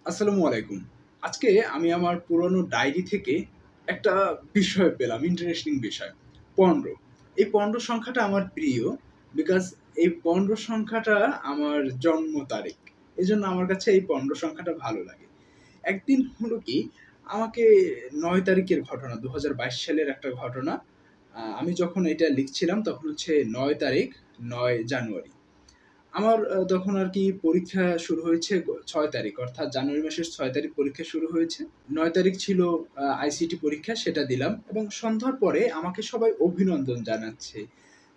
আসসালামু আলাইকুম। আজকে আমি আমার পুরনো ডায়েরি থেকে একটা বিষয় পেলাম, ইন্টারেস্টিং বিষয়। ১৫। এই ১৫ সংখ্যাটা আমার প্রিয় বিকজ এই ১৫ সংখ্যাটা আমার জন্ম তারিখ। এজন্য আমার কাছে এই ১৫ সংখ্যাটা ভালো লাগে। একদিন হলো কি, আমাকে ৯ তারিখের ঘটনা, ২০২২ সালের একটা ঘটনা। আমি যখন এটা লিখছিলাম তখন হচ্ছে ৯ তারিখ, ৯ জানুয়ারি। আমার তখন আরকি পরীক্ষা শুরু হয়েছে ৬ তারিখ, অর্থাৎ জানুয়ারি মাসের ৬ তারিখ পরীক্ষা শুরু হয়েছে। ৯ তারিখ ছিল আইসিটি পরীক্ষা, সেটা দিলাম এবং সন্ধ্যার পরে আমাকে সবাই অভিনন্দন জানাচ্ছে।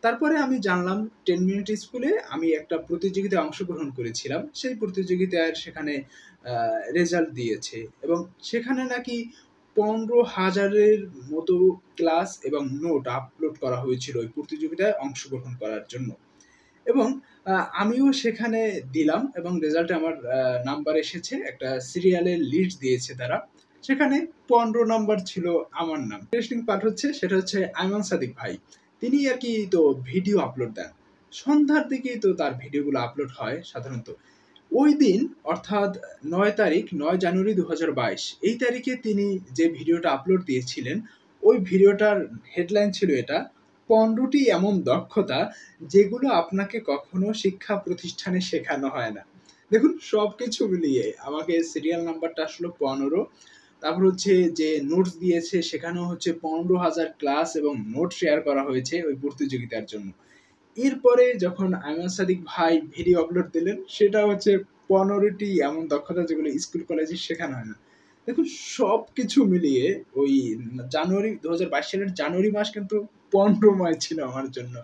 তারপরে আমি জানলাম ১০ মিনিট স্কুলে আমি একটা প্রতিযোগিতায় অংশগ্রহণ করেছিলাম। সেই প্রতিযোগিতার সেখানে আ রেজাল্ট দিয়েছে এবং সেখানে নাকি ১৫,০০০ এর মতো ক্লাস এবং নোট আপলোড করা হয়েছিল ওই প্রতিযোগিতায় অংশগ্রহণ করার জন্য। এবং আ আমিও সেখানে দিলাম এবং রেজাল্টে আমার নাম্বার এসেছে। একটা সিরিয়ালের লিস্ট দিয়েছে তারা। সেখানে ১৫ নাম্বার ছিল আমার নাম। ইন্টারেস্টিং পার্ট হচ্ছে সেটা হচ্ছে আয়মান সাদিক ভাই। তিনি আরকি তো ভিডিও আপলোড দেন। সন্ধ্যার দিকেই তো তার ভিডিওগুলো আপলোড হয় সাধারণত। ওইদিন অর্থাৎ ৯ তারিখ, ৯ জানুয়ারি ২০২২, এই তারিখে তিনি যে ভিডিওটা আপলোড দিয়েছিলেন, ওই ভিডিওটার হেডলাইন ছিল এটা, "১৫ টি এমন দক্ষতা যেগুলো আপনাকে কখনো শিক্ষা প্রতিষ্ঠানে শেখানো হয় না।" দেখুন, সবকিছু মিলিয়ে আমাকে সিরিয়াল নাম্বারটা আসলো ১৫। তারপর হচ্ছে যে নোটস দিয়েছে সেখানেও হচ্ছে ১৫,০০০ ক্লাস এবং নোট শেয়ার করা হয়েছে ওই প্রতিযোগিতার জন্য। এরপরে যখন আয়মান সাদিক ভাই ভিডিও আপলোড দিলেন, সেটা হচ্ছে ১৫ টি এমন দক্ষতা যেগুলো স্কুল কলেজে শেখানো হয় না। দেখুন, সবকিছু মিলিয়ে ওই জানুয়ারি ২০২২ সালের জানুয়ারি মাস কিন্তু ১৫ময় ছিল আমার জন্য।